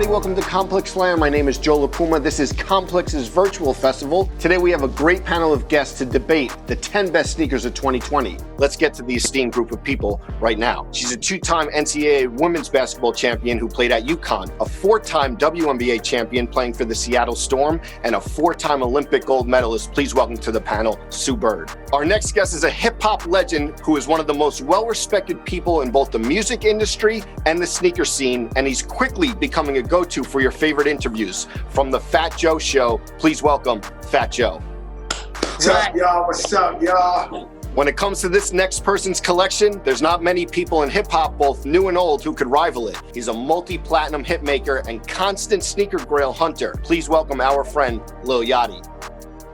everybody, welcome to ComplexLand. My name is Joe La Puma. This is Complex's virtual festival. Today we have a great panel of guests to debate the 10 best sneakers of 2020. Let's get to the esteemed group of people right now. She's a two-time NCAA women's basketball champion who played at UConn, a four-time WNBA champion playing for the Seattle Storm, and a four-time Olympic gold medalist. Please welcome to the panel, Sue Bird. Our next guest is a hip-hop legend who is one of the most well-respected people in both the music industry and the sneaker scene, and he's quickly becoming a go-to for your favorite interviews. From the Fat Joe Show, please welcome Fat Joe. What's up, y'all? What's up, y'all? When it comes to this next person's collection, there's not many people in hip-hop, both new and old, who could rival it. He's a multi-platinum hitmaker and constant sneaker grail hunter. Please welcome our friend, Lil Yachty.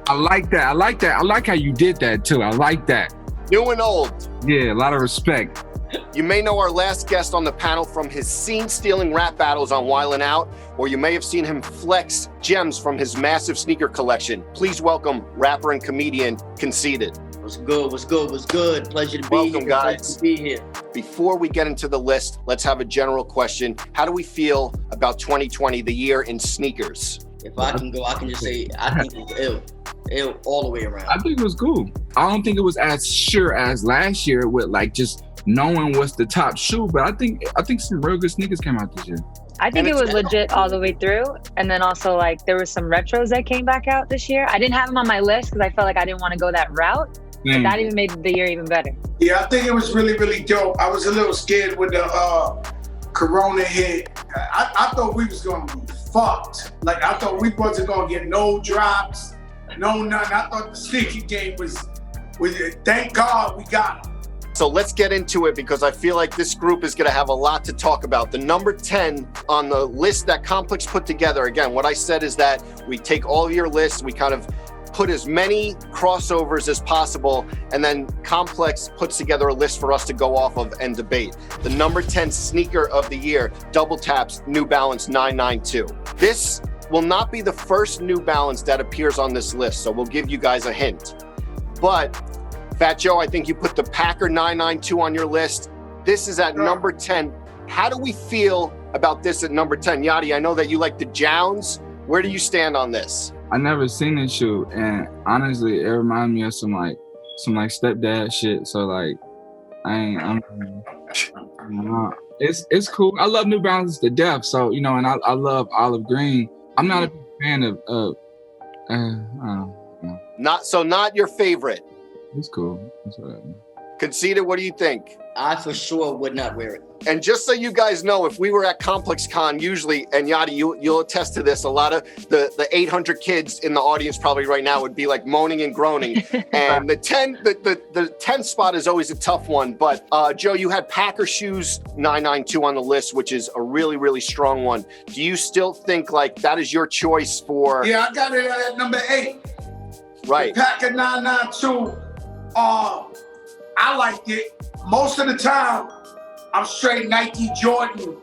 I like that. I like how you did that, too. I like that. New and old. Yeah, a lot of respect. You may know our last guest on the panel from his scene-stealing rap battles on Wildin' Out, or you may have seen him flex gems from his massive sneaker collection. Please welcome rapper and comedian Conceited. What's good? What's good? What's good? Pleasure to be here. Welcome, guys. Pleasure to be here. Before we get into the list, let's have a general question. How do we feel about 2020, the year in sneakers? If I can go, I can just say I think it's ill. Ill all the way around. I think it was cool. I don't think it was as sure as last year with like just knowing what's the top shoe, but I think some real good sneakers came out this year. I think it was legit all the way through. And then also like there were some retros that came back out this year. I didn't have them on my list because I felt like I didn't want to go that route. But that even made the year even better. Yeah, I think it was really, really dope. I was a little scared when the Corona hit. I thought we was going to be fucked. Like, I thought we wasn't going to get no drops, no nothing. I thought the sneaker game was thank God we got them. So let's get into it because I feel like this group is going to have a lot to talk about. The number 10 on the list that Complex put together, again, what I said is that we take all of your lists, we kind of put as many crossovers as possible, and then Complex puts together a list for us to go off of and debate. The number 10 sneaker of the year, Double Tap's New Balance 992. This will not be the first New Balance that appears on this list, so we'll give you guys a hint. But Fat Joe, I think you put the Packer 992 on your list. This is at number 10. How do we feel about this at number 10? Yachty, I know that you like the Jowns. Where do you stand on this? I never seen this shoe, and honestly, it reminded me of some stepdad shit. So like, it's cool. I love New Balance to death. So and I love olive green. I'm not a big fan of. Not your favorite. It's cool. It's whatever. Conceited, what do you think? I for sure would not wear it. And just so you guys know, if we were at ComplexCon, usually, and Yachty, you'll attest to this, a lot of the 800 kids in the audience probably right now would be like moaning and groaning. And the 10th spot is always a tough one. But Joe, you had Packer Shoes 992 on the list, which is a really, really strong one. Do you still think like that is your choice for? Yeah, I got it at number 8. Right. The Packer 992. I liked it. Most of the time, I'm straight Nike Jordan.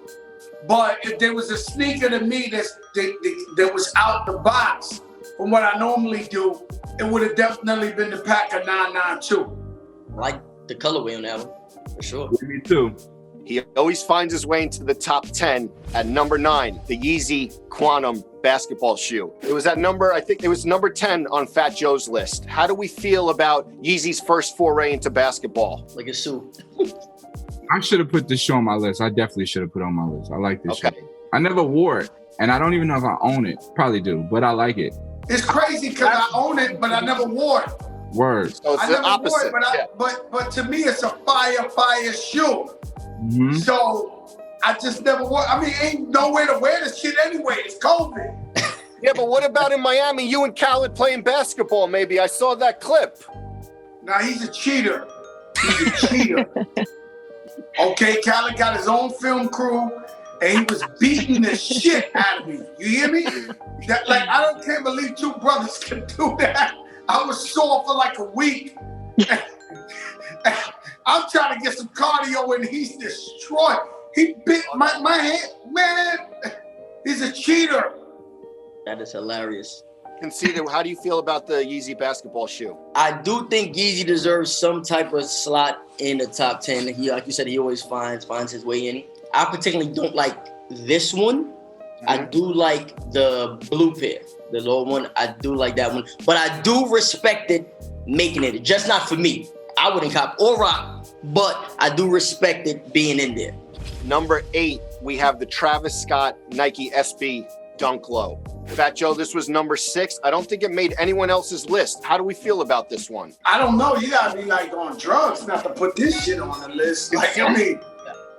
But if there was a sneaker to me that was out the box from what I normally do, it would have definitely been the Packer 992. I like the colorway on that one, for sure. Me too. He always finds his way into the top 10 at number 9, the Yeezy Quantum basketball shoe. It was I think it was number 10 on Fat Joe's list. How do we feel about Yeezy's first foray into basketball? Like a shoe. I should have put this shoe on my list. I definitely should have put it on my list. I like this shoe. I never wore it, and I don't even know if I own it. Probably do, but I like it. It's crazy because I own it, but I never wore it. Word. So it's the opposite. Wore it, but to me, it's a fire shoe. Mm-hmm. So I just never wore. I mean, ain't nowhere to wear this shit anyway. It's COVID. Yeah, but what about in Miami? You and Khaled playing basketball, maybe. I saw that clip. Now he's a cheater. He's a cheater. Okay, Khaled got his own film crew, and he was beating the shit out of me. You hear me? I can't believe two brothers can do that. I was sore for like a week. I'm trying to get some cardio, and he's destroyed. He bit my hand, man. He's a cheater. That is hilarious. Conceited, how do you feel about the Yeezy basketball shoe? I do think Yeezy deserves some type of slot in the top 10. He, like you said, he always finds his way in. I particularly don't like this one. I do like the blue pair, the lower one. I do like that one, but I do respect it making it. Just not for me. I wouldn't cop or rock, but I do respect it being in there. Number 8, we have the Travis Scott Nike SB Dunk Low. Fat Joe, this was number 6. I don't think it made anyone else's list. How do we feel about this one? I don't know. You gotta be like on drugs not to put this shit on the list. Like, I mean,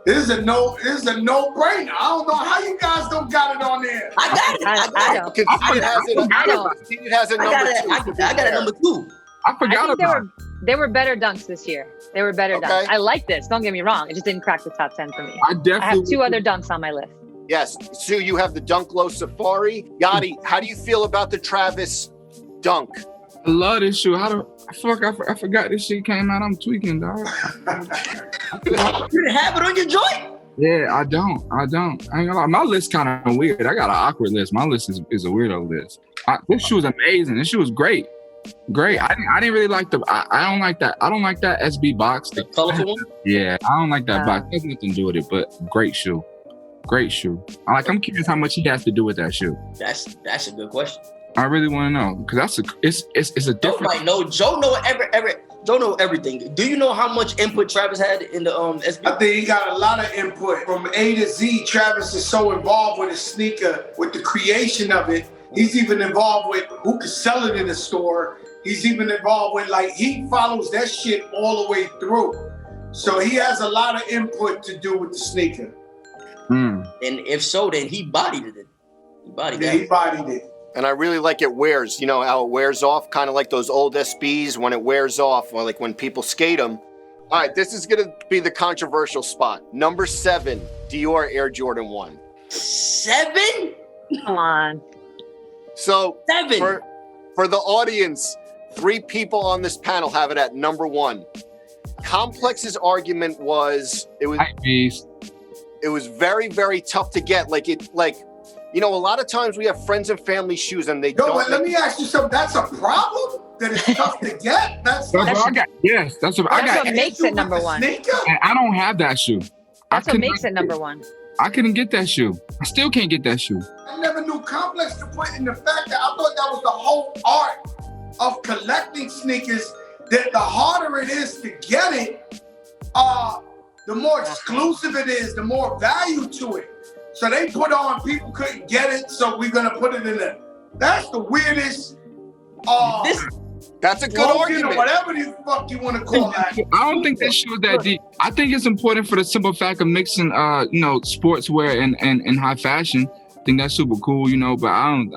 this is a no-brainer. I don't know how you guys don't got it on there. I got it. I don't. Conceited has it number 2. I got it number 2. I forgot about it. They were better dunks this year. They were better dunks. I like this. Don't get me wrong. It just didn't crack the top 10 for me. I have 2 other dunks on my list. Yes. Sue, you have the Dunk Low Safari. Yachty, how do you feel about the Travis Dunk? I love this shoe. I forgot this shit came out. I'm tweaking, dog. You didn't have it on your joint? Yeah, I don't. I ain't gonna lie. My list kind of weird. I got an awkward list. My list is a weirdo list. This shoe is amazing. This shoe is great. Great. I didn't really like I don't like that. I don't like that SB box. The colorful one? Yeah, I don't like that box. It has nothing to do with it, but great shoe. Great shoe. I'm curious how much he has to do with that shoe. That's a good question. I really want to know because it's a different. Joe might know. Joe know everything. Do you know how much input Travis had in the SB? I think he got a lot of input from A to Z. Travis is so involved with his sneaker, with the creation of it. He's even involved with who can sell it in the store. He's even involved with he follows that shit all the way through. So he has a lot of input to do with the sneaker. Mm. And if so, then he bodied it. He bodied it. And I really like it wears. You know how it wears off, kind of like those old SBs when it wears off, or like when people skate them. All right, this is gonna be the controversial spot. Number 7, Dior Air Jordan 1. 7? Come on. So 7. For the audience, 3 people on this panel have it at number 1. Complex's argument was it was very, very tough to get. A lot of times we have friends and family shoes and they don't. But let me ask you something. That's a problem? That it's tough to get? That's what I got. Yes, that's what makes it number 1. And I don't have that shoe. That's what makes it number 1. I couldn't get that shoe. I still can't get that shoe. I never knew Complex to put in the fact that I thought that was the whole art of collecting sneakers, that the harder it is to get it, the more exclusive it is, the more value to it. So they put on, people couldn't get it, so we're gonna put it in there. That's the weirdest, that's a good argument. Or whatever the fuck you want to call that. I don't think that shoe is that deep. I think it's important for the simple fact of mixing, sportswear and high fashion. I think that's super cool, but I don't.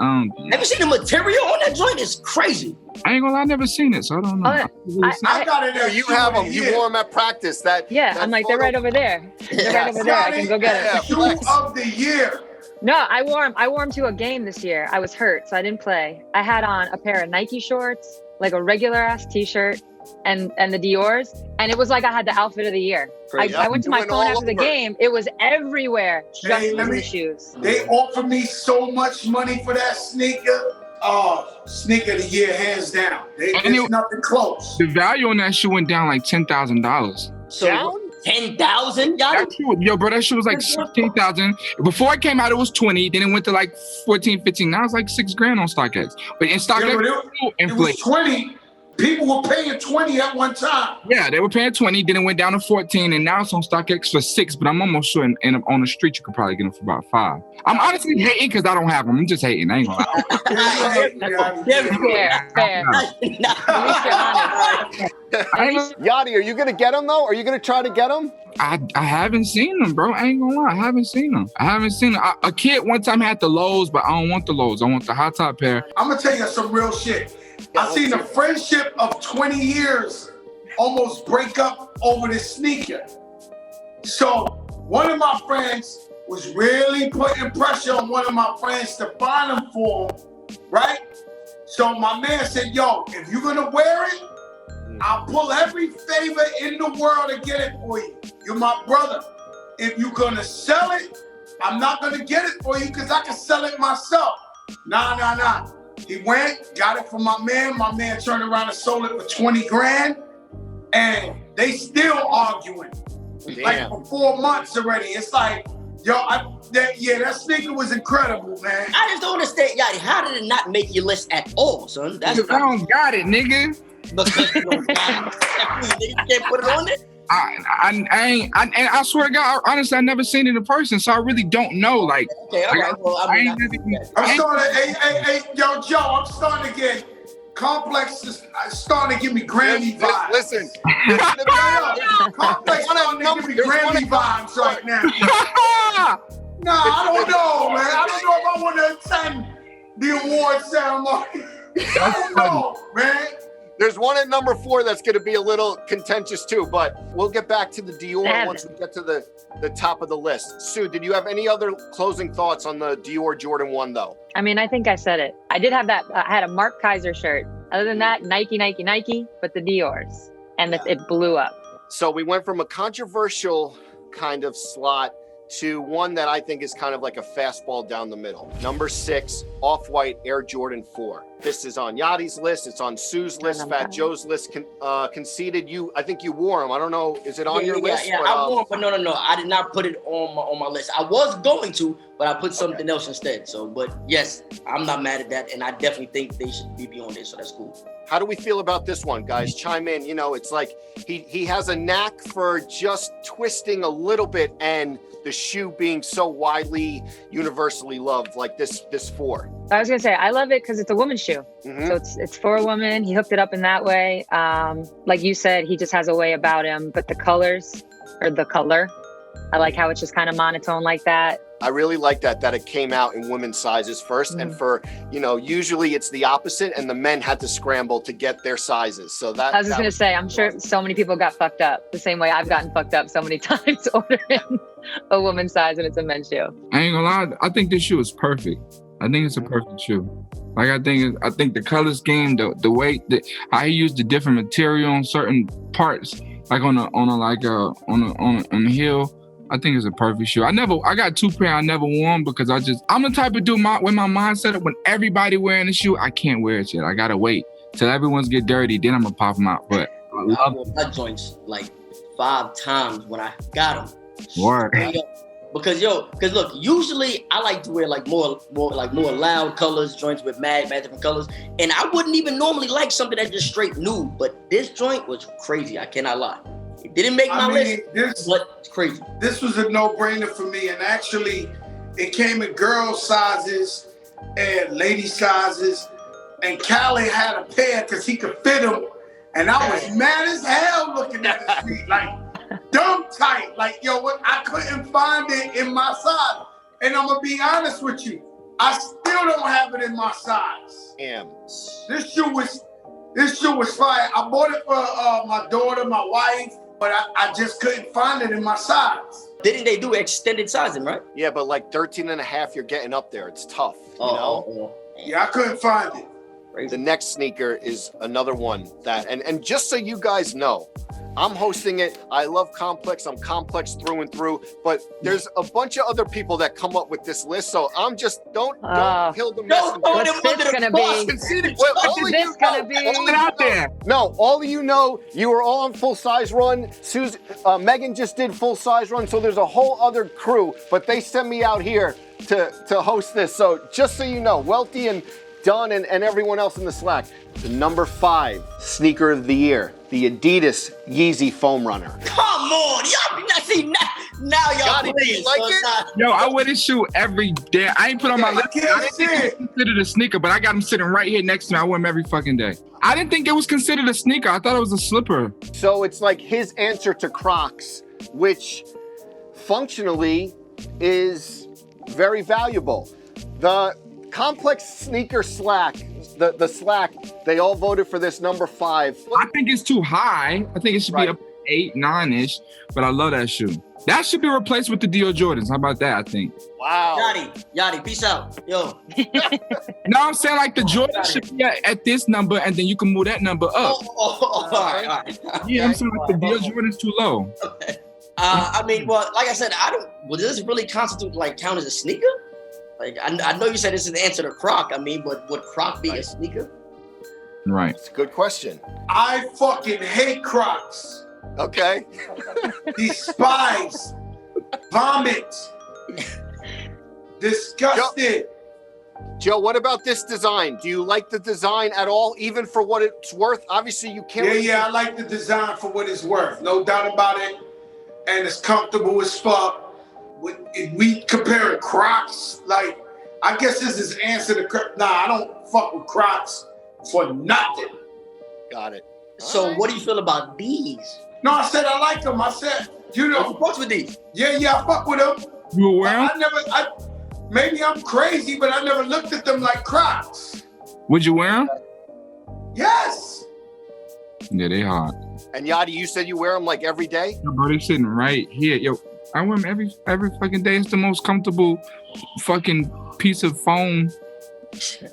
Have you seen the material on that joint? It's crazy. I ain't gonna lie, I never seen it, so I don't know. I got it there. You have them. You wore them at practice. I'm like, they're right over there. They're right over there. I can go get it. Shoe of the year. No, I wore them to a game this year. I was hurt, so I didn't play. I had on a pair of Nike shorts, like a regular ass t-shirt, and the Dior's, and it was like I had the outfit of the year. I went to my phone after the game. It was everywhere. Just the shoes. They offered me so much money for that sneaker. Sneaker of the year, hands down. There's nothing close. The value on that shoe went down like $10,000. So down? 10,000? Yo, bro, that shoe was like 16,000. Before it came out, it was 20. Then it went to like 14, 15. Now it's like $6,000 on StockX. But in StockX, it was 20. People were paying 20 at one time. Yeah, they were paying 20. Then it went down to 14, and now it's on StockX for 6. But I'm almost sure, and on the street you could probably get them for about 5. I'm honestly hating because I don't have them. I'm just hating. I ain't gonna lie. Fair. Yachty, are you gonna get them though? Are you gonna try to get them? I haven't seen them, bro. I ain't gonna lie. I haven't seen them. A kid one time had the lows, but I don't want the lows. I want the high top pair. I'm gonna tell you some real shit. I seen a friendship of 20 years almost break up over this sneaker. So one of my friends was really putting pressure on one of my friends to find them for him, right? So my man said, yo, if you're gonna wear it, I'll pull every favor in the world to get it for you. You're my brother. If you're gonna sell it, I'm not gonna get it for you because I can sell it myself. Nah. He went, got it from my man. My man turned around and sold it for 20 grand. And they still arguing. Damn. Like for 4 months already. It's like, Yo, that sneaker was incredible, man. I just don't understand, Yachty. How did it not make your list at all, son? That's Because I don't got it, nigga. because you don't got it. You can't put it on there. I swear to God, honestly, I never seen it in person, so I really don't know. Like, Okay, all right. Well, I mean, I'm starting. Hey, yo, Joe, I'm starting to get Complex. Is starting to give me Grammy vibes. Listen, Complex starting to give me Grammy vibes right now. Nah, I don't know, man. I don't know if I want to attend the award ceremony. I don't know, man. there's one at number 4 that's going to be a little contentious too, but we'll get back to the Dior once we get to the top of the list. Sue, did you have any other closing thoughts on the Dior Jordan 1 though? I mean, I think I said it. I did have that. I had a Mark Kaiser shirt. Other than that, Nike, but the Dior's. And it blew up. So we went from a controversial kind of slot to one that I think is kind of like a fastball down the middle. Number 6, Off-White Air Jordan 4. This is on Yachty's list. It's on Sue's list, Fat Joe's list. Conceited, I think you wore them. I don't know. Is it on your list? Yeah, I wore them, but no. I did not put it on my list. I was going to, but I put something else instead. So, but yes, I'm not mad at that, and I definitely think they should be on there. So that's cool. How do we feel about this one, guys? Chime in. You know, it's like he has a knack for just twisting a little bit, and the shoe being so widely, universally loved, like this 4. I was gonna say I love it because it's a woman's shoe, so it's for a woman. He hooked it up in that way. Like you said, he just has a way about him. But the colors, or the color, I like how it's just kind of monotone like that. I really like that it came out in women's sizes first, and for usually it's the opposite, and the men had to scramble to get their sizes. So that I was just gonna say, I'm sure so many people got fucked up the same way I've gotten fucked up so many times ordering a woman's size and it's a men's shoe. I ain't gonna lie, I think this shoe is perfect. I think it's a perfect shoe. Like I think the color scheme, the way that how he used the different material on certain parts, like on the heel. I think it's a perfect shoe. I got 2 pair. I never wore them because I'm the type of dude when my mindset up when everybody wearing the shoe, I can't wear it yet. I gotta wait till everyone's get dirty, then I'm gonna pop them out. But I love my joints like 5 times when I got them. Word. Because look, usually I like to wear like more loud colors, joints with mad different colors, and I wouldn't even normally like something that's just straight nude. But this joint was crazy. I cannot lie. It didn't make my list, but it's crazy. This was a no-brainer for me, and actually, it came in girl sizes and lady sizes, and Callie had a pair because he could fit them, and I was mad as hell looking at his feet, like dumb tight, like I couldn't find it in my size, and I'm gonna be honest with you, I still don't have it in my size. Damn. This shoe was fire. I bought it for my daughter, my wife. But I just couldn't find it in my size. Didn't they do extended sizing, right? Yeah, but like 13 and a half, you're getting up there. It's tough, you know? Yeah, I couldn't find it. The next sneaker is another one that, and just so you guys know, I'm hosting it. I love Complex. I'm Complex through and through. But there's a bunch of other people that come up with this list. So I'm just don't kill the messenger. What's this gonna be? What's this gonna be? it out there. No, all of you know you were all on full size run. Megan just did full size run. So there's a whole other crew. But they sent me out here to host this. So just so you know, Welty and Dunn and everyone else in the Slack. The number 5 sneaker of the year, the Adidas Yeezy Foam Runner. Come on, y'all see now y'all playing. Like it? Yo, I wear this shoe every day. I ain't put on my list. I didn't think it was considered a sneaker, but I got them sitting right here next to me. I wear them every fucking day. I didn't think it was considered a sneaker. I thought it was a slipper. So it's like his answer to Crocs, which functionally is very valuable. The Complex Sneaker Slack, the Slack, they all voted for this number 5. I think it's too high. I think it should be up 8, 9-ish, but I love that shoe. That should be replaced with the Dior Jordans. How about that, I think? Wow. Yachty, peace out. Yo. No, I'm saying like the Jordan should be at this number, and then you can move that number up. All right. Yeah, I'm saying like the Dior Jordan's too low. Okay. I mean, well, like I said, does this really constitute count as a sneaker? Like, I know you said this is the answer to Croc. I mean, but would Croc be a sneaker? Right. It's a good question. I fucking hate Crocs. Okay. Despise, vomit, Disgusted. Joe, what about this design? Do you like the design at all, even for what it's worth? Obviously, you can't. Yeah, I like the design for what it's worth. No doubt about it. And it's comfortable as fuck. If we compare Crocs, like, I guess this is answer to nah, I don't fuck with Crocs for nothing. Got it. So what do you feel about these? No, I said I like them. I said, you know. You fucks with these? Yeah, I fuck with them. You were wearing? Maybe I'm crazy, but I never looked at them like Crocs. Would you wear them? Yes. Yeah, they hard. And Yachty, you said you wear them like every day? Yo, bro, they sitting right here. Yo, I wear them every fucking day. It's the most comfortable fucking piece of foam. Shit,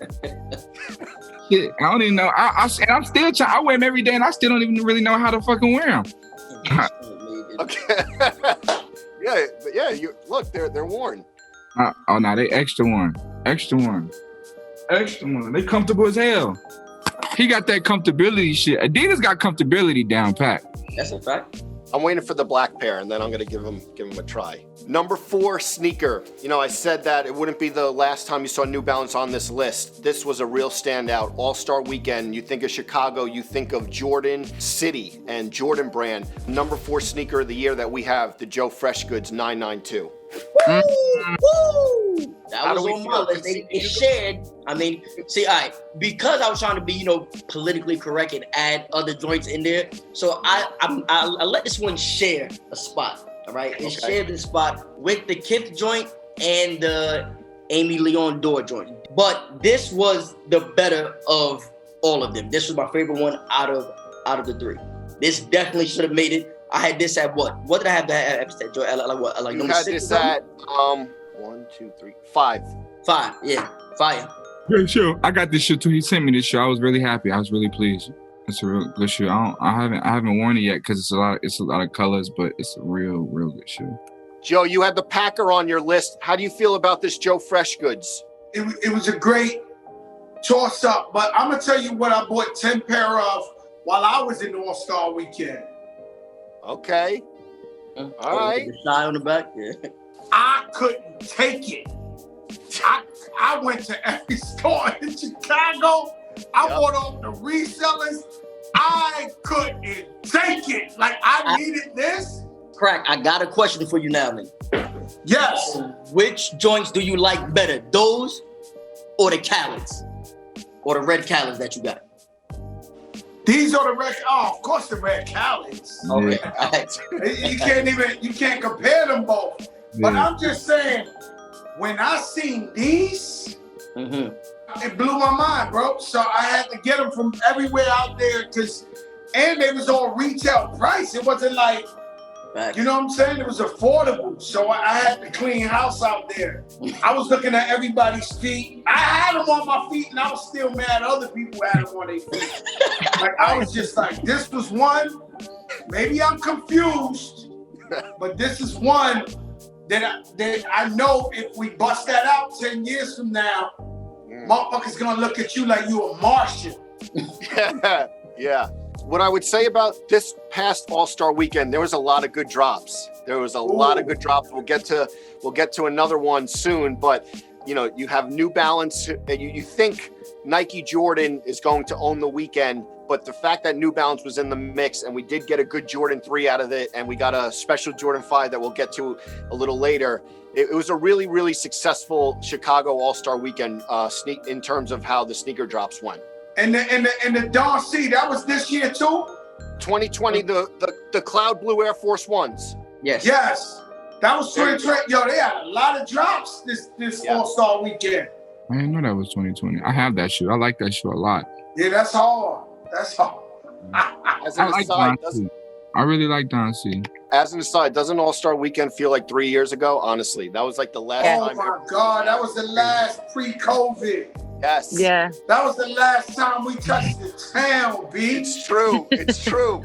I don't even know. I'm still trying. I wear them every day, and I still don't even really know how to fucking wear them. Okay. yeah. You look, they're worn. Oh no, they extra one. They comfortable as hell. He got that comfortability shit. Adidas got comfortability down pat. That's a fact. I'm waiting for the black pair, and then I'm gonna give him a try. Number 4 sneaker. You know, I said that it wouldn't be the last time you saw New Balance on this list. This was a real standout. All-Star Weekend. You think of Chicago, you think of Jordan City and Jordan brand. Number 4 sneaker of the year that we have, the Joe Freshgoods 992. Woo! That was on my list. They shared. I mean, see, all right, because I was trying to be, politically correct and add other joints in there. So I let this one share a spot. All right, it shared the spot with the Kith joint and the Amy Leon Dore joint. But this was the better of all of them. This was my favorite one out of the 3. This definitely should have made it. I had this at what? What did I have that at, Joy? Like what? Like you number had 6? This at 1, 2, 3, 5. 5. Yeah, fire. Yeah, sure. I got this shit too. He sent me this shit. I was really happy. I was really pleased. It's a real good shoe. I haven't worn it yet because it's a lot of colors, but it's a real good shoe. Joe, you had the Packer on your list. How do you feel about this Joe Freshgoods? It was a great toss up, but I'm gonna tell you what I bought 10 pair of while I was in All-Star Weekend. Okay. All right. The shy on the back. Yeah. I couldn't take it. I went to every store in Chicago. I bought off the resellers. I couldn't take it. Like, I needed this. Crack, I got a question for you now, man. Yes. Which joints do you like better? Those or the Callens? Or the red Callens that you got? These are the red, of course the red Callens. Okay. You can't compare them both. But I'm just saying, when I seen these, it blew my mind, bro. So I had to get them from everywhere out there and they was all retail price. It wasn't like, you know what I'm saying? It was affordable. So I had to clean house out there. I was looking at everybody's feet. I had them on my feet and I was still mad other people had them on their feet. Like, I was just like, this was one, maybe I'm confused, but this is one that I know if we bust that out 10 years from now, motherfuckers gonna look at you like you a Martian. Yeah. What I would say about this past All-Star Weekend, there was a lot of good drops. We'll get to another one soon, but you have New Balance. You think Nike Jordan is going to own the weekend, but the fact that New Balance was in the mix and we did get a good Jordan 3 out of it, and we got a special Jordan 5 that we'll get to a little later. It was a really, really successful Chicago All-Star Weekend in terms of how the sneaker drops went. And the Dawn C, that was this year too? 2020, the cloud blue Air Force Ones. Yes. That was 2020. Yo, they had a lot of drops this All-Star Weekend. I didn't know that was 2020. I have that shoe. I like that shoe a lot. Yeah, that's hard. As an aside, I really like Don C. As an aside, doesn't All-Star Weekend feel like 3 years ago? Honestly, that was like the last time. Oh my God, that was the last pre-COVID. Yes. Yeah. That was the last time we touched the town, B. It's true. It's true.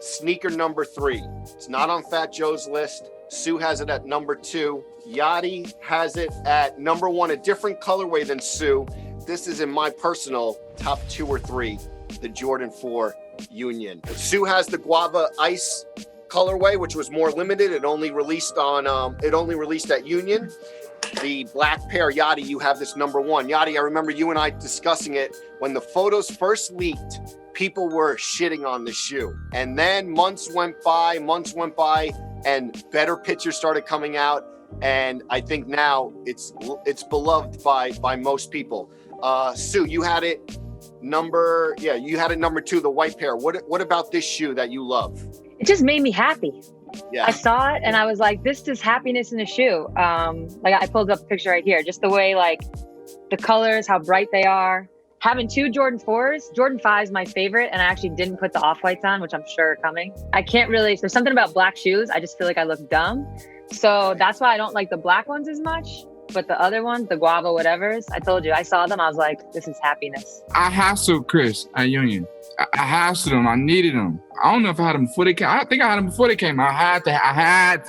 Sneaker number 3. It's not on Fat Joe's list. Sue has it at number 2. Yachty has it at number 1, a different colorway than Sue. This is in my personal top 2 or 3, the Jordan 4 Union. Sue has the Guava Ice colorway, which was more limited. It only released at Union. The black pair, Yachty, you have this number 1. Yachty, I remember you and I discussing it when the photos first leaked. People were shitting on the shoe, and then months went by, and better pictures started coming out. And I think now it's beloved by most people. Sue, you had it number 2, the white pair. What about this shoe that you love? It just made me happy. Yeah. I saw it and I was like, this is happiness in a shoe. Like I pulled up a picture right here, just the way like the colors, how bright they are. Having 2 Jordan 4s, Jordan 5 is my favorite, and I actually didn't put the off-whites on, which I'm sure are coming. I can't really, there's something about black shoes, I just feel like I look dumb. So that's why I don't like the black ones as much. But the other ones, the guava whatevers, I told you, I saw them, I was like, this is happiness. I hassled Chris at Union. I hassled them. I needed them. I don't know if I had them before they came. I think I had them before they came. I had to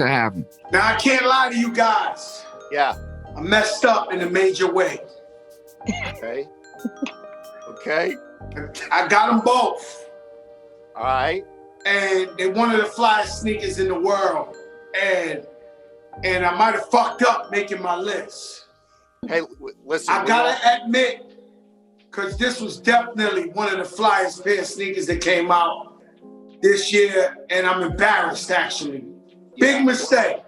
have them. Now, I can't lie to you guys. Yeah. I messed up in a major way. Okay. Okay. I got them both. All right. And they're one of the flyest sneakers in the world. And I might have fucked up making my list. Hey, listen. I gotta admit, because this was definitely one of the flyest pair of sneakers that came out this year, and I'm embarrassed, actually. Big mistake.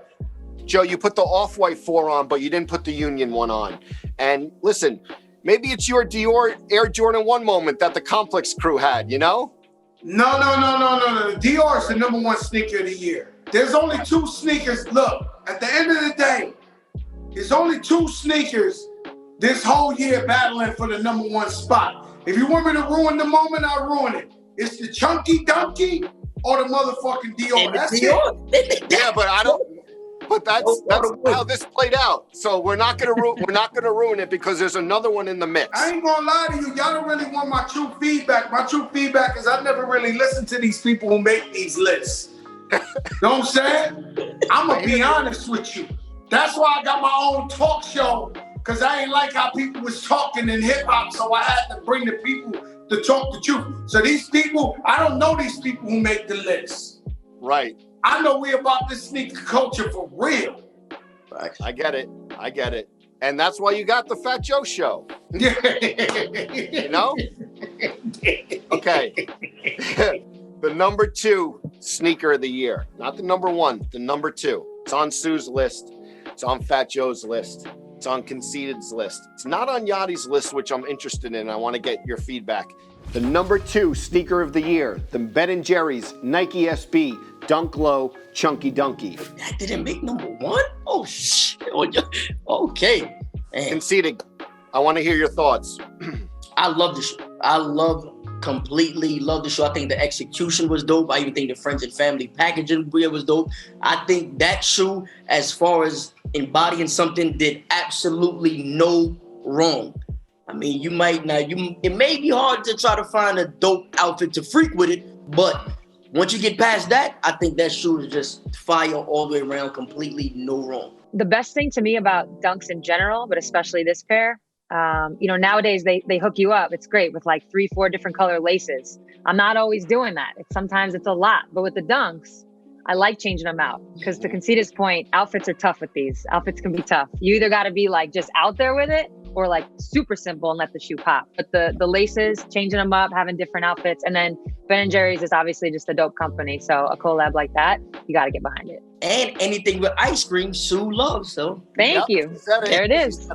Joe, you put the off-white 4 on, but you didn't put the Union 1 on. And listen, maybe it's your Dior Air Jordan 1 moment that the Complex crew had, you know? No. Dior is the number 1 sneaker of the year. There's only 2 sneakers. Look, at the end of the day, there's only 2 sneakers this whole year battling for the number 1 spot. If you want me to ruin the moment, I'll ruin it. It's the Chunky Donkey or the motherfucking Dior. That's it. Yeah, but I don't. But that's how this played out. So we're not gonna ruin it because there's another one in the mix. I ain't gonna lie to you. Y'all don't really want my true feedback. My true feedback is I never really listened to these people who make these lists. Know what I'm saying? I'm gonna be honest with you. That's why I got my own talk show, because I ain't like how people was talking in hip hop. So I had to bring the people to talk the truth. So these people, I don't know these people who make the list. Right. I know we about this sneaker culture for real. Right. I get it. And that's why you got the Fat Joe show. You know? Okay. The number 2 sneaker of the year. Not the number 1, the number 2. It's on Sue's list. It's on Fat Joe's list. It's on Conceited's list. It's not on Yachty's list, which I'm interested in. I want to get your feedback. The number 2 sneaker of the year, the Ben & Jerry's Nike SB Dunk Low Chunky Dunky. That didn't make number 1? Oh, shit. Okay. Man. Conceited, I want to hear your thoughts. I love the shoe. Completely love the shoe. I think the execution was dope. I even think the friends and family packaging was dope. I think that shoe, as far as embodying something, did absolutely no wrong. I mean, it may be hard to try to find a dope outfit to freak with it, but once you get past that, I think that shoe is just fire all the way around, completely no wrong. The best thing to me about dunks in general, but especially this pair, nowadays they hook you up. It's great with like 3-4 different color laces. I'm not always doing that. Sometimes it's a lot, but with the dunks, I like changing them out because to Conceited's point, outfits are tough with these. Outfits can be tough. You either got to be like just out there with it or like super simple and let the shoe pop. But the laces, changing them up, having different outfits. And then Ben & Jerry's is obviously just a dope company. So a collab like that, you got to get behind it. And anything with ice cream, Sue loves. So Thank you. There it is.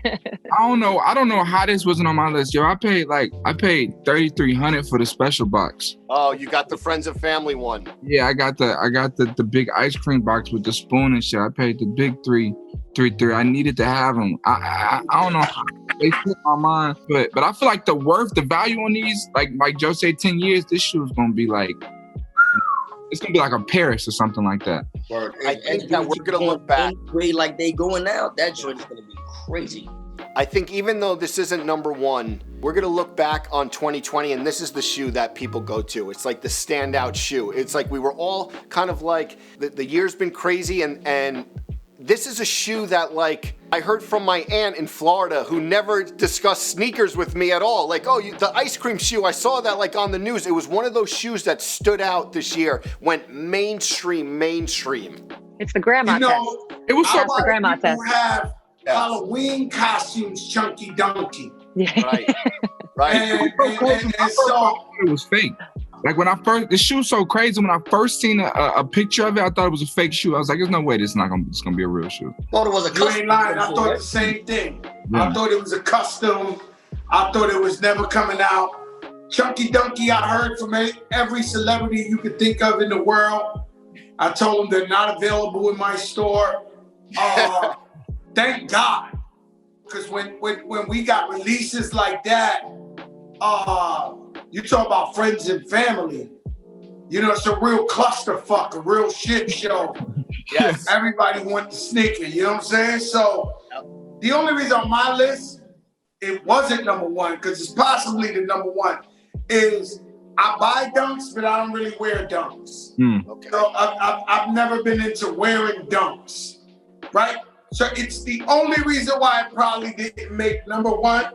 I don't know how this wasn't on my list, yo. I paid $3,300 for the special box. Oh, you got the friends and family one. Yeah, I got the big ice cream box with the spoon and shit. I paid the big three. I needed to have them. I don't know how they fit my mind, but I feel like the value on these, like Joe said, 10 years, this shoe is gonna be like, it's gonna be like a Paris or something like that. I think that we're gonna look back. Way like they going now, that joint is gonna be crazy. I think even though this isn't number one, we're gonna look back on 2020, and this is the shoe that people go to. It's like the standout shoe. It's like we were all kind of like the year's been crazy, and this is a shoe that like I heard from my aunt in Florida who never discussed sneakers with me at all. Like, oh, the ice cream shoe, I saw that like on the news. It was one of those shoes that stood out this year, went mainstream. It's the grandma You know, test. It was so That's the grandma people test. have Halloween costumes, chunky donkey. Yeah. Right. Right. And so it was fake. Like when I first, the shoe's so crazy. When I first seen a picture of it, I thought it was a fake shoe. I was like, "There's no way it's gonna be a real shoe." Thought it was a you custom. ain't lying. I thought the same thing. Yeah. I thought it was a custom. I thought it was never coming out. Chunky Donkey, I heard from every celebrity you could think of in the world. I told them they're not available in my store. Thank God. Because when we got releases like that, you talk about friends and family. You know, it's a real clusterfuck, a real shit show. Yes. Everybody wants the sneaker, you know what I'm saying? So the only reason on my list, it wasn't number one, because it's possibly the number one, is I buy dunks, but I don't really wear dunks. Okay. So I've never been into wearing dunks, right? So it's the only reason why it probably didn't make number one.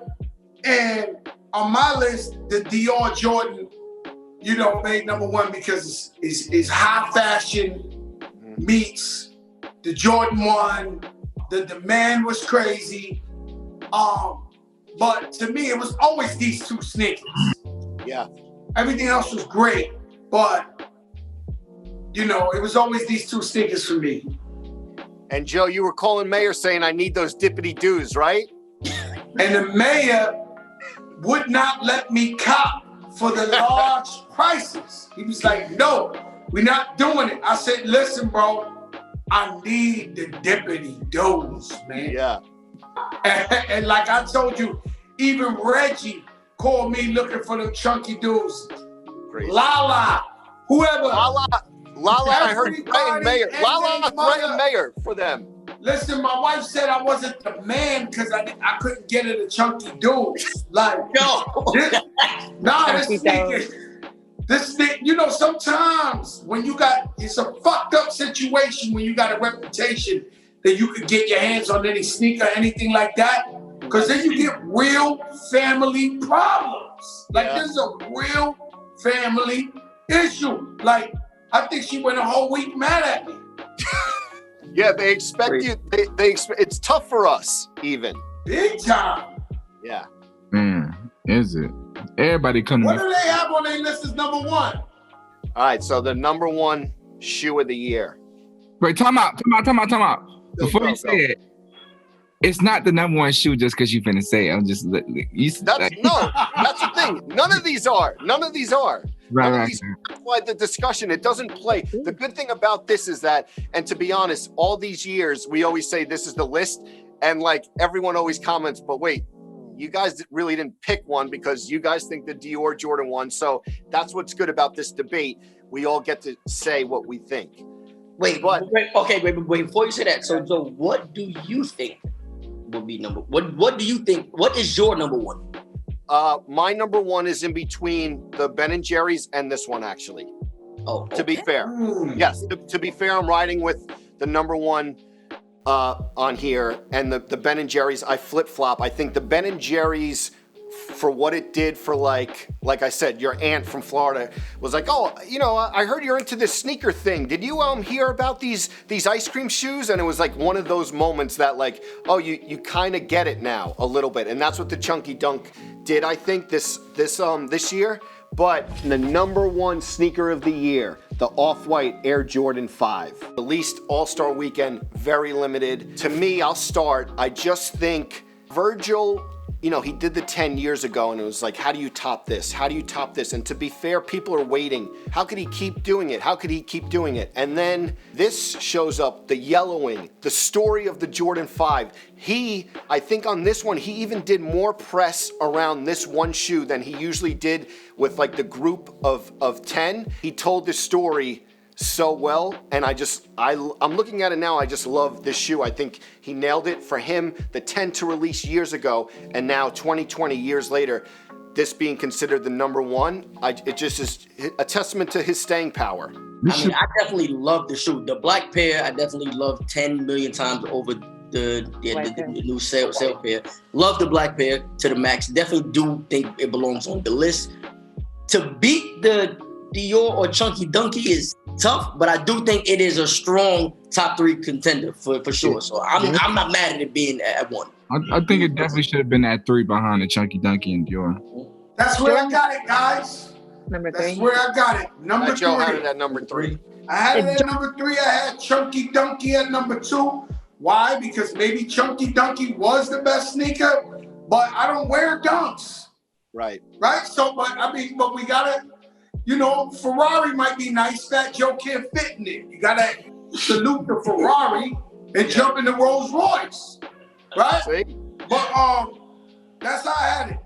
And on my list, the Dior Jordan, you know, made number one because it's high fashion meets the Jordan 1. The demand was crazy. But to me, it was always these two sneakers. Yeah. Everything else was great, but you know, it was always these two sneakers for me. And Joe, you were calling Mayor saying I need those dippity doos, right? And the mayor would not let me cop for the large prices. He was like, no, we're not doing it. I said, listen, bro, I need the dippity doos, man. Yeah. And like I told you, even Reggie called me looking for them chunky dudes. Crazy. Lala, whoever. Lala, I heard threatened Mayor. Everybody Lala and their mother. threatened Mayor for them. Listen, my wife said I wasn't the man because I couldn't get her the chunky dudes. Like, No. This thing, you know, sometimes when it's a fucked up situation when you got a reputation that you could get your hands on any sneaker, anything like that, because then you get real family problems. Like, There's a real family issue. Like, I think she went a whole week mad at me. Yeah, they expect you. It's tough for us, even. Big time. Yeah. Is it? Everybody coming. What do they have on their list as number one? All right, so the number one shoe of the year. Wait, time out. Before you say it, it's not the number one shoe just because you finna say it. I'm just That's the thing. None of these are. Right. That's why the discussion, it doesn't play. The good thing about this is that, and to be honest, all these years, we always say this is the list, and like everyone always comments, but wait, you guys really didn't pick one because you guys think the Dior Jordan won. So that's what's good about this debate. We all get to say what we think. Wait, before you say that, so what do you think would be what do you think, what is your number one? My number one is in between the Ben & Jerry's and this one, actually. Oh, okay. To be fair. Yes, to be fair, I'm riding with the number one on here, and the Ben & Jerry's, I flip-flop. I think the Ben & Jerry's, for what it did for like I said, your aunt from Florida was like, oh, you know, I heard you're into this sneaker thing. Did you hear about these ice cream shoes? And it was like one of those moments that like, oh, you kind of get it now a little bit. And that's what the Chunky Dunk did, I think, this year. But the number one sneaker of the year, the Off-White Air Jordan 5. Released All-Star Weekend, very limited. To me, I'll start. I just think Virgil, you know, he did the 10 years ago, and it was like, how do you top this? How do you top this? And to be fair, people are waiting. How could he keep doing it? How could he keep doing it? And then this shows up, the yellowing, the story of the Jordan 5. I think on this one, he even did more press around this one shoe than he usually did with like the group of 10. He told this story so well, and I'm looking at it now, I just love this shoe. I think he nailed it. For him, the 10 to release years ago, and now 20 years later, this being considered the number one, it just is a testament to his staying power. I mean, I definitely love the shoe. The black pair, I definitely love 10 million times over the new sale pair. Love the black pair to the max. Definitely do think it belongs on the list. To beat the Dior or Chunky Dunky is tough, but I do think it is a strong top 3 contender for sure. So I'm not mad at it being at 1. I think it definitely should have been at 3 behind the Chunky Dunky and Dior. That's where I got it, guys. Number 3. That's where I got it. Number 3. Joe had it at number 3. I had it at number 3. I had Chunky Dunky at number 2. Why? Because maybe Chunky Dunky was the best sneaker, but I don't wear dunks. Right. So, but we gotta, Ferrari might be nice. Fat Joe can't fit in it. You gotta salute the Ferrari and jump in the Rolls Royce, right? See? But that's how I had it.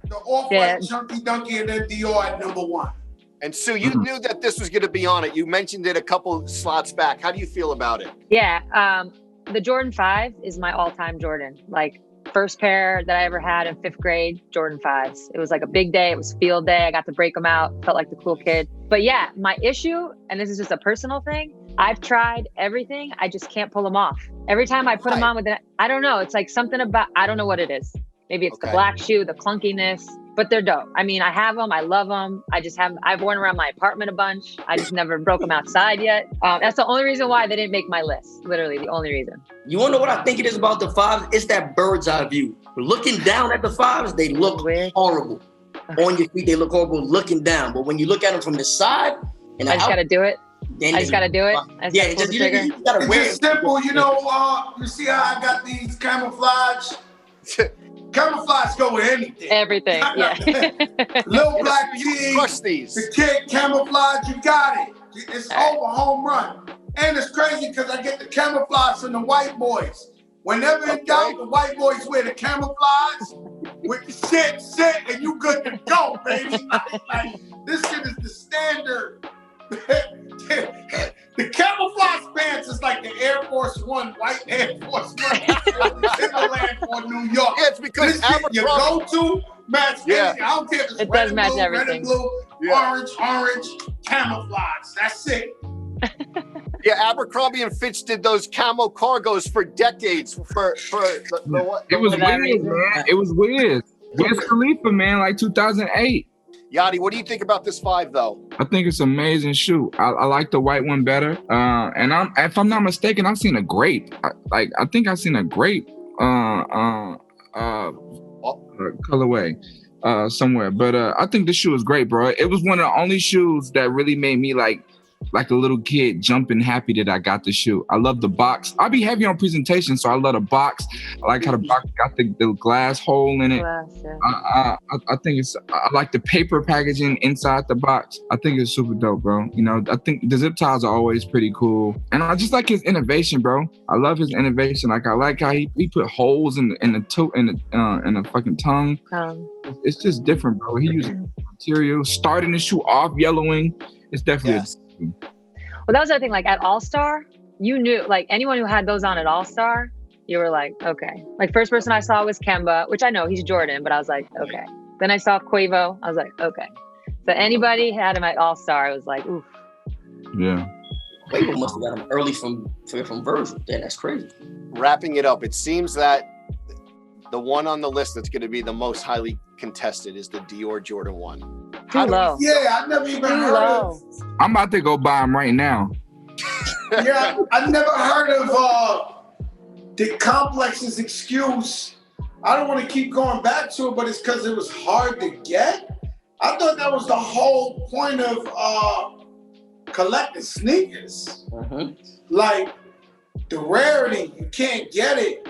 The off-white Chunky Dunky and then Dior at number 1. And Sue, you knew that this was going to be on it. You mentioned it a couple slots back. How do you feel about it? Yeah, the Jordan 5 is my all-time Jordan. Like, first pair that I ever had in 5th grade, Jordan 5s. It was like a big day. It was field day. I got to break them out. Felt like the cool kid. But yeah, my issue, and this is just a personal thing, I've tried everything. I just can't pull them off. Every time I put them on I don't know. It's like something about, I don't know what it is. Maybe it's the black shoe, the clunkiness, but they're dope. I mean, I have them. I love them. I've worn around my apartment a bunch. I just never broke them outside yet. That's the only reason why they didn't make my list. Literally the only reason. You want to know what I think it is about the 5s? It's that bird's eye view. Looking down at the 5s, they look horrible. On your feet, they look horrible looking down. But when you look at them from the side, and I just got to do it. I just got to do it. Yeah, you got to wear it. It's simple, you see how I got these camouflage? Camouflage go with anything. Everything, yeah. Little black jeans, crush these. The kid camouflage, you got it. It's over, home run. And it's crazy because I get the camouflage from the white boys. Whenever in doubt, the white boys wear the camouflage with the sit, and you good to go, baby. Like, this shit is the standard. The camouflage pants is like the Air Force One, white Air Force One, Timberland for New York. Yeah, it's because this shit your go-to match anything. I don't care if it's red and blue, red and blue, orange, camouflage. That's it. Yeah, Abercrombie and Fitch did those camo cargos for decades. It was weird, man. It was weird. Wiz Khalifa, man, like 2008. Yachty, what do you think about this 5 though? I think it's an amazing shoe. I like the white one better. And if I'm not mistaken, I've seen a grape. I think I've seen a grape colorway somewhere. But I think this shoe is great, bro. It was one of the only shoes that really made me like a little kid jumping happy that I got the shoe. I love the box. I'll be heavy on presentation, so I love the box. I like how the box got the glass hole in it. I think I like the paper packaging inside the box. I think it's super dope, bro. I think the zip ties are always pretty cool. And I just like his innovation, bro. I love his innovation. Like, I like how he put holes in the fucking tongue. It's just different, bro. He used material, starting the shoe off yellowing. It's definitely Well, that was the other thing. Like at All Star, you knew, like anyone who had those on at All Star, you were like, okay. Like first person I saw was Kemba, which I know he's Jordan, but I was like, okay. Then I saw Quavo, I was like, okay. So anybody had him at All Star, I was like, oof. Yeah. Quavo must have got him early from Virgil. Then that's crazy. Wrapping it up, it seems that the one on the list that's going to be the most highly contested is the Dior Jordan 1. Too low. I never even heard of. I'm about to go buy them right now. Yeah, I never heard of the Complex's excuse. I don't want to keep going back to it, but it's because it was hard to get. I thought that was the whole point of collecting sneakers. Like the rarity, you can't get it.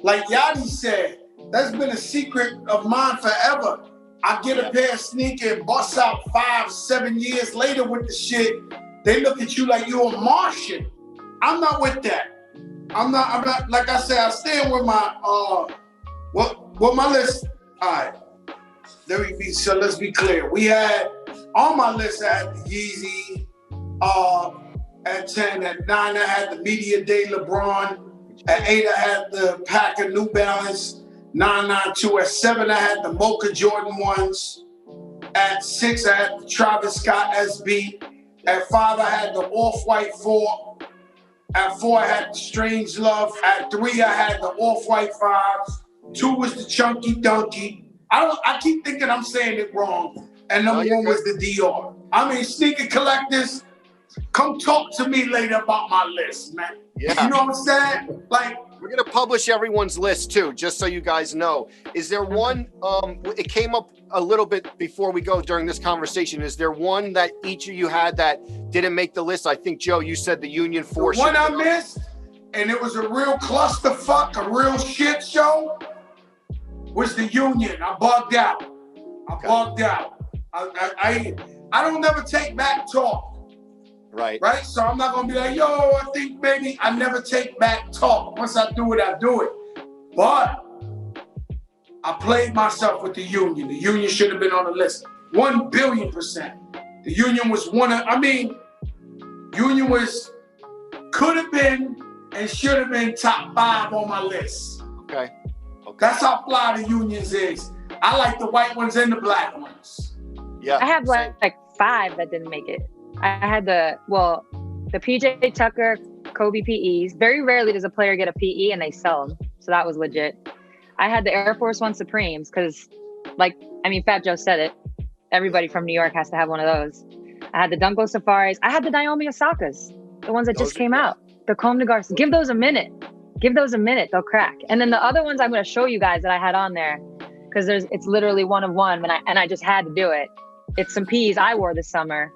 Like Yachty said, that's been a secret of mine forever. I get a pair of sneakers and bust out 5-7 years later with the shit. They look at you like you're a Martian. I'm not with that. I'm not, like I said, I stand with my, what my list, all right. Let's be clear. We had, on my list, I had the Yeezy, at 10, at 9, I had the Media Day LeBron. At 8, I had the Packer New Balance. 992. At 7, I had the Mocha Jordan ones. At 6, I had the Travis Scott SB. At 5, I had the Off-White 4. At 4, I had the Strange Love. At 3, I had the Off-White 5s. 2 was the Chunky Dunky. I keep thinking I'm saying it wrong. And number 1 was the Dior. I mean, sneaker collectors, come talk to me later about my list, man. Yeah. You know what I'm saying? Like, we're gonna publish everyone's list too, just so you guys know. Is there one? It came up a little bit before we go during this conversation. Is there one that each of you had that didn't make the list? I think Joe, you said the Union 4. The one I missed, and it was a real clusterfuck, a real shit show, was the Union. I bugged out. I don't never take back talk. Right. So I'm not gonna be like, yo, I think maybe I never take back talk. Once I do it, I do it. But I played myself with the Union. The Union should have been on the list. 1,000,000,000%. The Union was Union could have been and should have been top 5 on my list. Okay. That's how fly the Unions is. I like the white ones and the black ones. Yeah. I have like 5 that didn't make it. I had the PJ Tucker Kobe PEs. Very rarely does a player get a PE and they sell them. So that was legit. I had the Air Force One Supremes because, Fat Joe said it. Everybody from New York has to have one of those. I had the Dunko Safaris. I had the Naomi Osakas, the ones that just came out. The Comme des Garçons. Give those a minute. They'll crack. And then the other ones I'm going to show you guys that I had on there because it's literally one of one and I just had to do it. It's some P's I wore this summer.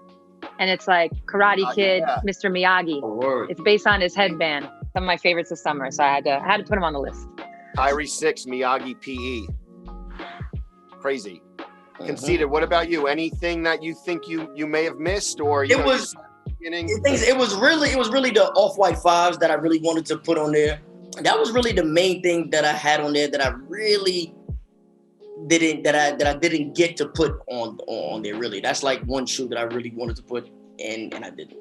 And it's like Karate Kid, Mr. Miyagi. Oh, it's based on his headband. Some of my favorites this summer, so I had to put him on the list. Kyrie 6, Miyagi PE. Crazy. Conceited, what about you? Anything that you think you may have missed, or it was really the Off-White 5s that I really wanted to put on there. That was really the main thing that I had on there that I really didn't get to put on there really. That's like one shoe that I really wanted to put and I didn't.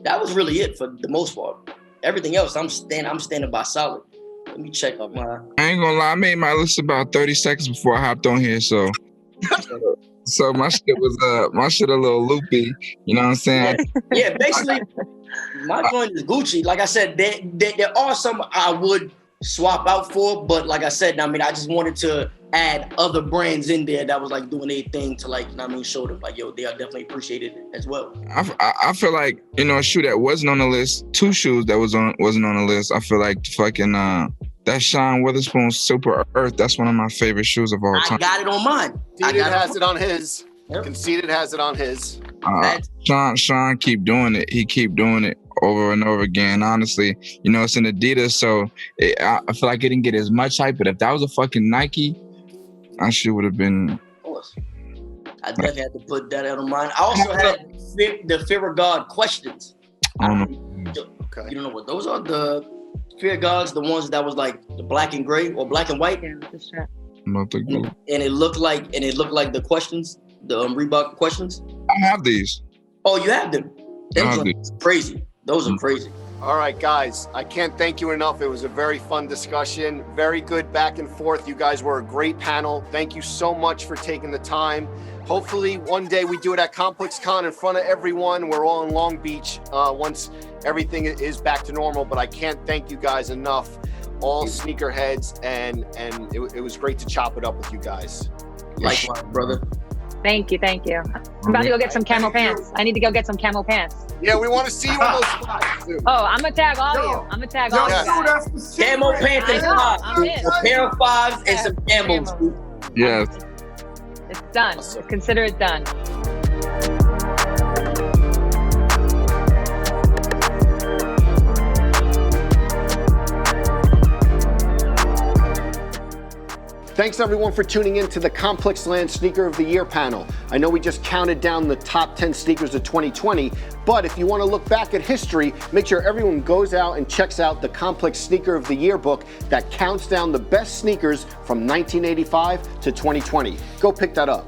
That was really it for the most part. Everything else I'm standing by solid. Let me check up my. I ain't gonna lie, I made my list about 30 seconds before I hopped on here, so my shit was a little loopy. You know what I'm saying? Yeah, basically my joint is Gucci. Like I said, there are some I would swap out for, but like I said, I just wanted to add other brands in there that was like doing their thing to show them like, yo, they are definitely appreciated as well. I feel like, a shoe that wasn't on the list, 2 shoes that wasn't on the list. I feel like fucking that Sean Witherspoon Super Earth, that's one of my favorite shoes of all time. I got it on mine. Conceited has it on his. Yep. Conceited has it on his. Sean keep doing it. He keep doing it over and over again. Honestly, it's an Adidas, so I feel like it didn't get as much hype. But if that was a fucking Nike, I sure would have been. Of course. I definitely had to put that on mine. I also had the Fear of God questions. Okay. You don't know what those are? The Fear of Gods, the ones that was like the black and gray or black and white. Yeah, that's true. And it looked like the questions, the Reebok questions. I have these. Oh, you have them? Those are crazy. Those are crazy. All right, guys, I can't thank you enough. It was a very fun discussion, very good back and forth. You guys were a great panel. Thank you so much for taking the time. Hopefully one day we do it at ComplexCon in front of everyone. We're all in Long Beach once everything is back to normal, but I can't thank you guys enough, all sneakerheads, and it was great to chop it up with you guys. Likewise, brother. Thank you. I'm about to go get some camel pants. I need to go get some camel pants. Yeah, we want to see you in those spots too. Oh, I'm gonna tag all you. I'm gonna tag all you. Camel pants and fives. A pair of 5s and some camels. Yes. It's done. Awesome. Consider it done. Thanks everyone for tuning in to the ComplexLand Sneaker of the Year panel. I know we just counted down the top 10 sneakers of 2020, but if you want to look back at history, make sure everyone goes out and checks out the Complex Sneaker of the Year book that counts down the best sneakers from 1985 to 2020. Go pick that up.